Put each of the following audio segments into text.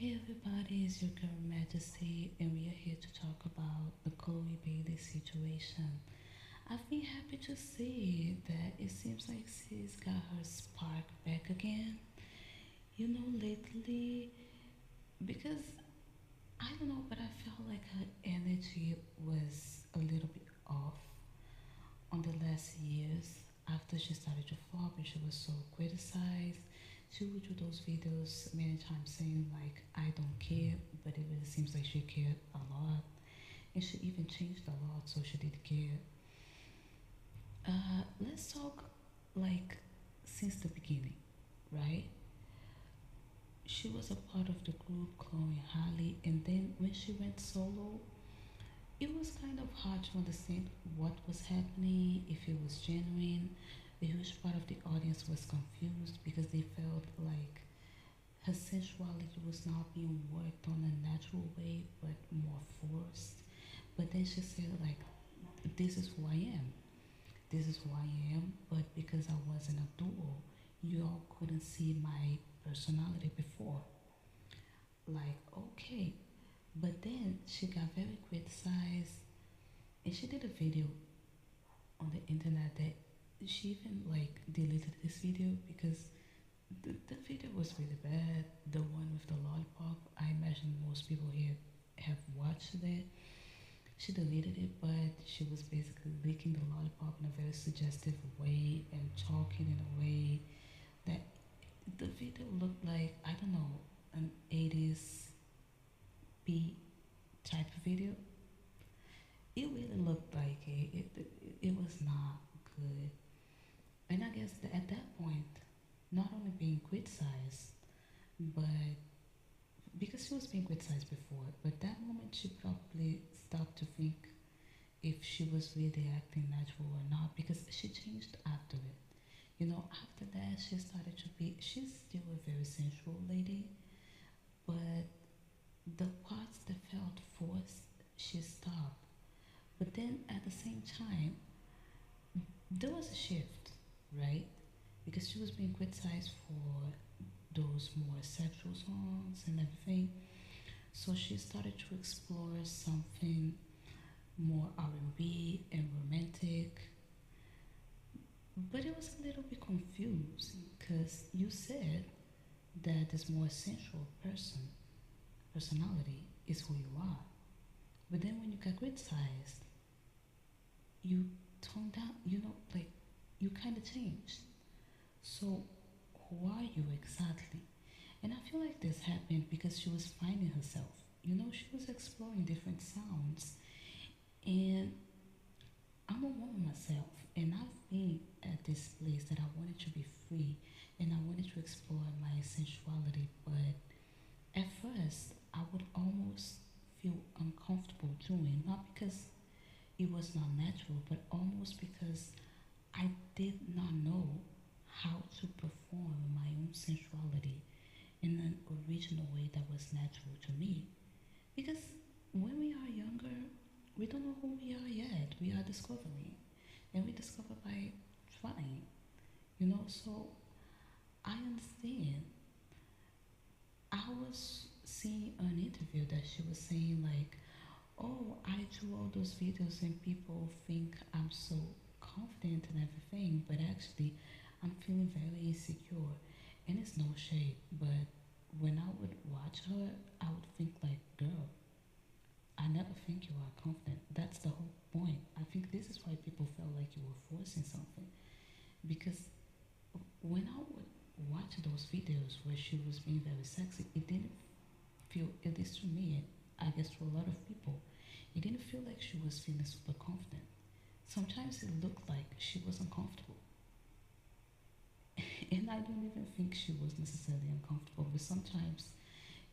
Hey everybody, it's your girl Majesty, and we are here to talk about the Chloe Bailey situation. I've been happy to see that it seems like she's got her spark back again. Lately, because I don't know, but I felt like her energy was a little bit off on the last years after she started to flop and she was so criticized. She would do those videos many times saying like I don't care, but it really seems like she cared a lot. And she even changed a lot, so she did care. Let's talk like since the beginning, right? She was a part of the group Chloe and Halle, and then when she went solo, it was kind of hard to understand what was happening, if it was genuine. A huge part of the audience was confused because they felt like her sensuality was not being worked on a natural way but more forced. But then she said, like, this is who I am. This is who I am, but because I wasn't a duo, you all couldn't see my personality before. Like, okay. But then she got very criticized and she did a video on the internet that she even like deleted this video because the video was really bad. The one with the lollipop, I imagine most people here have watched it. She deleted it, but she was basically licking the lollipop in a very suggestive way and talking in a way that the video looked like, I don't know, an 80s beat type of video. It really looked like it was not good. And I guess that at that point, not only being criticized, but because she was being criticized before, but that moment she probably stopped to think if she was really acting natural or not because she changed after it. After that she started to be, she's still a very sensual lady, but the parts that felt forced, she stopped. But then at the same time, there was a shift, right? Because she was being criticized for those more sexual songs and everything. So she started to explore something more R&B and romantic. But it was a little bit confusing because you said that this more sensual personality is who you are. But then when you got criticized, you toned down, like you kind of changed. So who are you exactly? And I feel like this happened because she was finding herself. She was exploring different sounds. And I'm a woman myself, and I've been at this place that I wanted to be free and I wanted to explore my sensuality. But at first, I would almost feel uncomfortable doing, not because it was not natural, but almost because I did not know how to perform my own sensuality in an original way that was natural to me. Because when we are younger, we don't know who we are yet. We are discovering. And we discover by trying. So I understand. I was seeing an interview that she was saying, like, oh, I do all those videos and people think I'm so confident and everything, but actually, I'm feeling very insecure. And it's no shade, but when I would watch her, I would think, like, girl, I never think you are confident. That's the whole point. I think this is why people felt like you were forcing something. Because when I would watch those videos where she was being very sexy, it didn't feel, at least to me, I guess to a lot of people, it didn't feel like she was feeling super confident. Sometimes it looked like she was uncomfortable. And I don't even think she was necessarily uncomfortable, but sometimes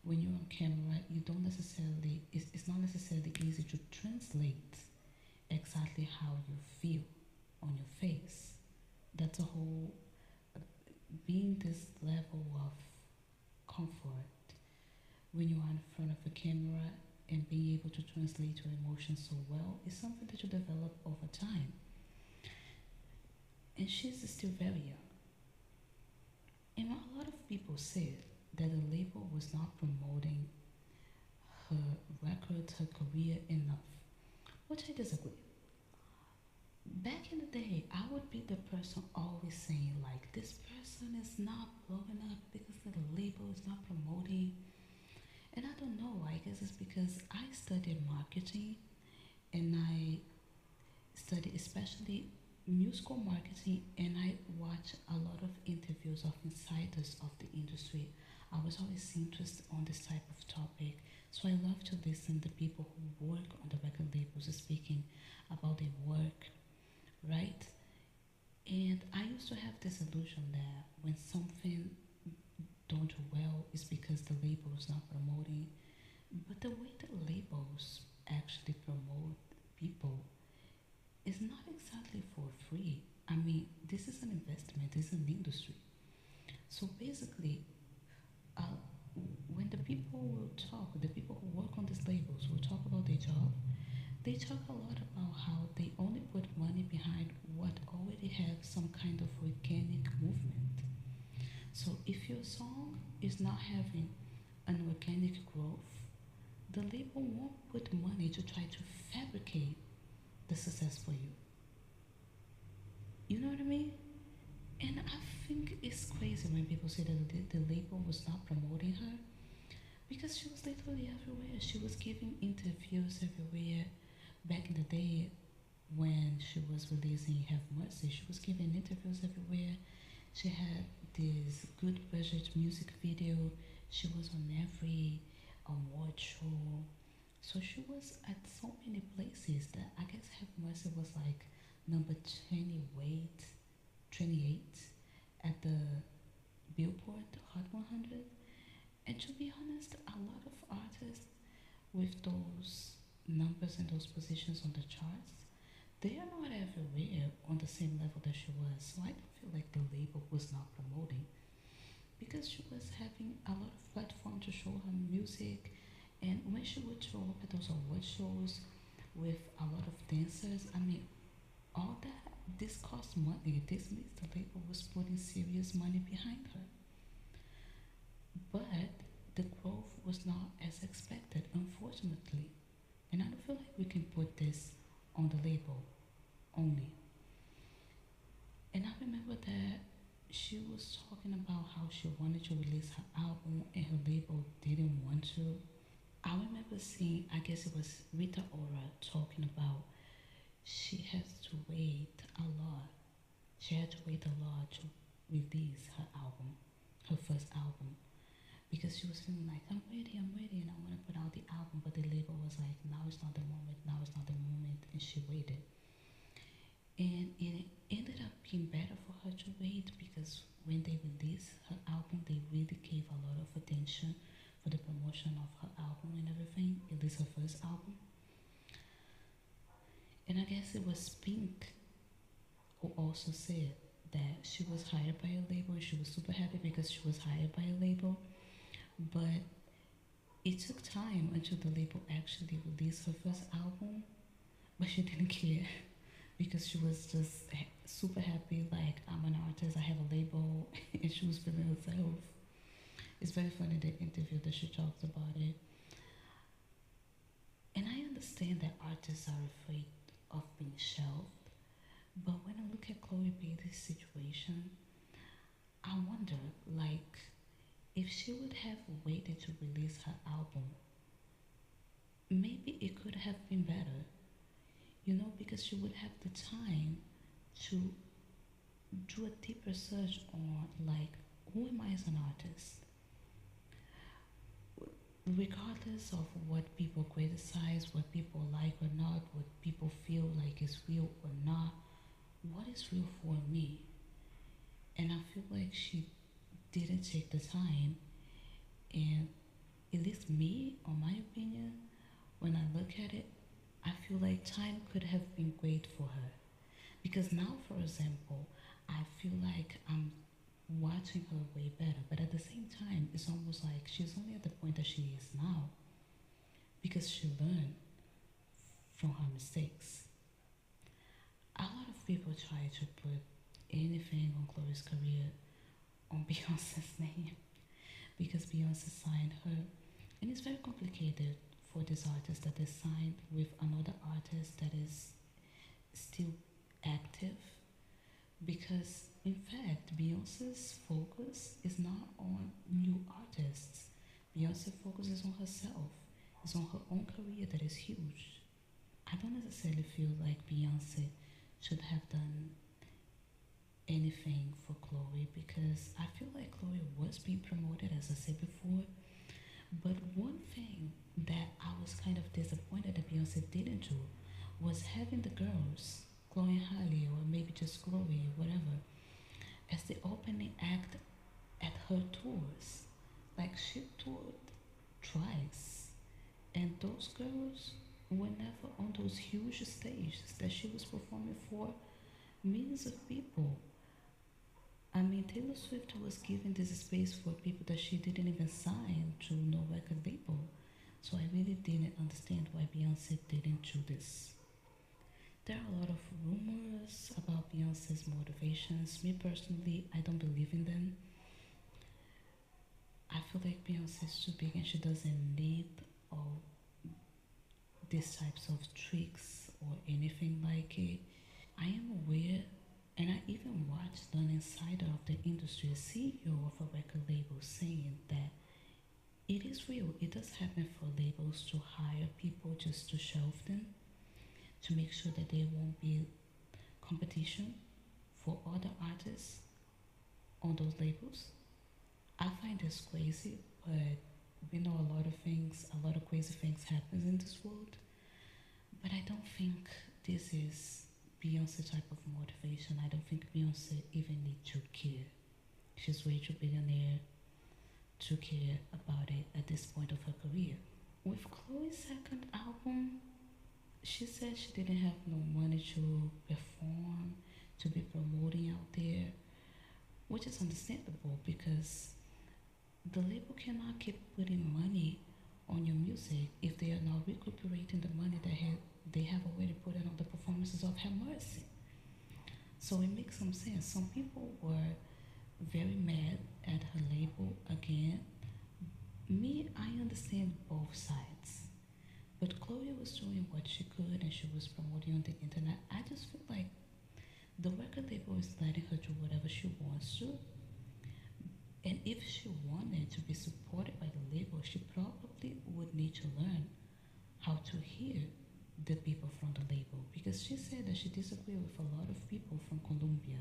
when you're on camera, you don't necessarily, it's not necessarily easy to translate exactly how you feel on your face. That's a whole, being this level of comfort when you are in front of a camera and being able to translate your emotions so well is something that you develop over time. And she's still very young. And a lot of people said that the label was not promoting built her career enough, which I disagree. Back in the day, I would be the person always saying, like, this person is not blowing up because the label is not promoting. And I don't know, I guess it's because I studied marketing and I studied especially musical marketing, and I watch a lot of interviews of insiders of the industry. I was always interested on this type of topic, so I love to listen to people who work on the record labels speaking about their work, right? And I used to have this illusion that when something don't do well is because the label is not promoting, but the way the labels actually promote people is not exactly for free. I mean, this is an investment, this is an industry. So basically, uh, when the people will talk, the people who work on these labels will talk about their job, they talk a lot about how they only put money behind what already have some kind of organic movement. So if your song is not having an organic growth, the label won't put money to try to fabricate the success for you. You know what I mean? And I think it's crazy when people say that the label was not promoting her because she was literally everywhere. She was giving interviews everywhere. Back in the day, when she was releasing Have Mercy, she was giving interviews everywhere. She had this good budget music video. She was on every award show. So she was at so many places that I guess Have Mercy was like number 28, 28 at the Billboard Hot 100. And to be honest, a lot of artists with those numbers and those positions on the charts, they are not everywhere on the same level that she was. So I don't feel like the label was not promoting because she was having a lot of platform to show her music. And when she would show up at those award shows with a lot of dancers, I mean, all that, this cost money. This means the label was putting serious money behind her. But the growth was not as expected, unfortunately. And I don't feel like we can put this on the label only. And I remember that she was talking about how she wanted to release her album and her label didn't want to. I remember seeing, I guess it was Rita Ora talking about she has to wait a lot. She had to wait a lot to release her album, her first album, because she was feeling like, I'm ready, and I want to put out the album, but the label was like, now is not the moment, now is not the moment, and she waited. And it ended up being better for her to wait because when they released her album, they really gave a lot of attention for the promotion of her album and everything, at least her first album. And I guess it was Pink who also said that she was hired by a label and she was super happy because she was hired by a label. But it took time until the label actually released her first album, but she didn't care because she was just super happy, like, I'm an artist, I have a label, and she was feeling herself. It's very funny, the interview that she talks about it. And I understand that artists are afraid of being shelved, but when I look at Chloe Bailey's situation, I wonder, like, if she would have waited to release her album, maybe it could have been better, because she would have the time to do a deeper search on, like, who am I as an artist? Regardless of what people criticize, what people like or not, what people feel like is real or not, what is real for me? And I feel like she didn't take the time, and at least me, on my opinion, when I look at it, I feel like time could have been great for her. Because now, for example, I feel like I'm watching her way better, but at the same time, it's almost like she's only at the point that she is now because she learned from her mistakes. A lot of people try to put anything on Chloe's career on Beyonce's name because Beyonce signed her, and it's very complicated for this artist that is signed with another artist that is still active, because in fact Beyonce's focus is not on new artists. Beyonce focuses on herself, is on her own career that is huge. I don't necessarily feel like Beyonce should have done anything for Chloe, because I feel like Chloe was being promoted, as I said before. But one thing that I was kind of disappointed that Beyonce didn't do was having the girls, Chloe and Halle, or maybe just Chloe, or whatever, as the opening act at her tours. Like she toured twice, and those girls were never on those huge stages that she was performing for millions of people. I mean, Taylor Swift was giving this space for people that she didn't even sign to no record label. So I really didn't understand why Beyonce didn't do this. There are a lot of rumors about Beyonce's motivations. Me personally, I don't believe in them. I feel like Beyonce is too big and she doesn't need all these types of tricks or anything like it. I am aware, and I even watched an insider of the industry, a CEO of a record label, saying that it is real. It does happen for labels to hire people just to shelf them, to make sure that there won't be competition for other artists on those labels. I find this crazy, but we know a lot of things, a lot of crazy things happens in this world. But I don't think this is Beyonce type of motivation. I don't think Beyonce even need to care. She's way too billionaire to care about it at this point of her career. With Chloe's second album, she said she didn't have no money to perform, to be promoting out there, which is understandable because the label cannot keep putting money on your music if they are not recuperating the money that they have already put in on the performances of Have Mercy. So it makes some sense. Some people were very mad at her label again. Me, I understand both sides. But Chloe was doing what she could and she was promoting on the internet. I just feel like the record label is letting her do whatever she wants to. And if she wanted to be supported by the label, she probably would need to learn how to hear the people from the label. Because she said that she disagreed with a lot of people from Columbia.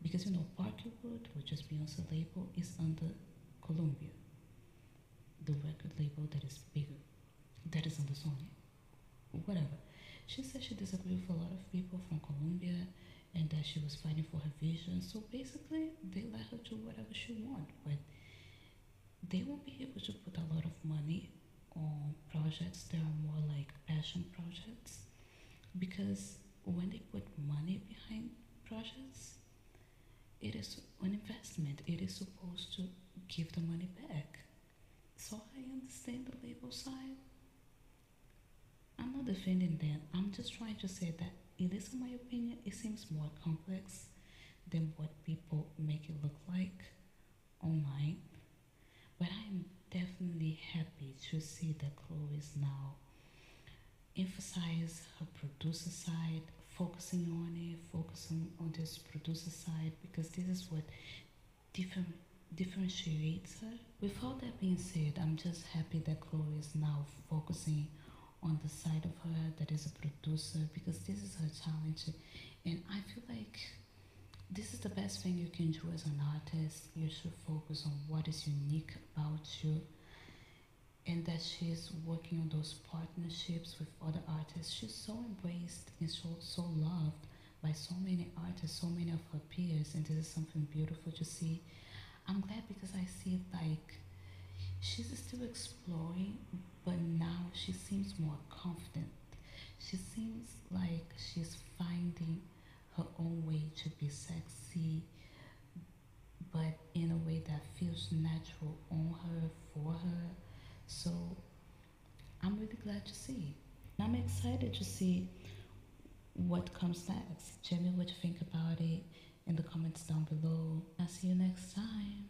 Because Parkwood, which is Beyonce's label, is under Columbia, the record label that is bigger, that is under Sony. Whatever. She said she disagreed with a lot of people from Columbia and that she was fighting for her vision. So basically, they let her do whatever she wants, but they won't be able to put a lot of money on projects that are more like passion projects, because when they put money behind projects, it is an investment. It is supposed to give the money back. So I understand the label side. I'm not defending them. I'm just trying to say that it is, in my opinion, it seems more complex than what people make it look like online. But I'm definitely happy to see that Chloe is now emphasize her producer side, focusing on it, focusing on this producer side, because this is what different differentiates her. With all that being said, I'm just happy that Chloe is now focusing on the side of her that is a producer, because this is her talent, and I feel like this is the best thing you can do as an artist. You should focus on what is unique about you, and that she's working on those partnerships with other artists. She's so embraced and so loved by so many artists, so many of her peers, and this is something beautiful to see. I'm glad because I see like she's still exploring, but now she seems more confident. She seems like she's finding her own way to be sexy, but in a way that feels natural on her, for her. So I'm really glad to see. I'm excited to see what comes next. Tell me what you think about it in the comments down below. I'll see you next time.